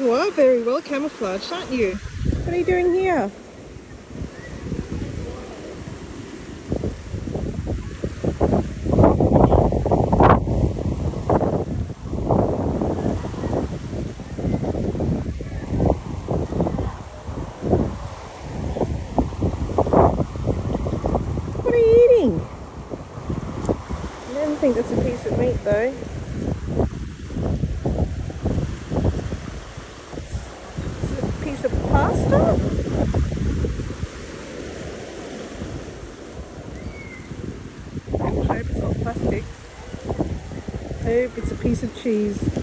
You are very well camouflaged, aren't you? What are you doing here? What are you eating? I don't think that's a piece of meat though. Is it a piece of pasta? I hope it's not plastic. I hope it's a piece of cheese.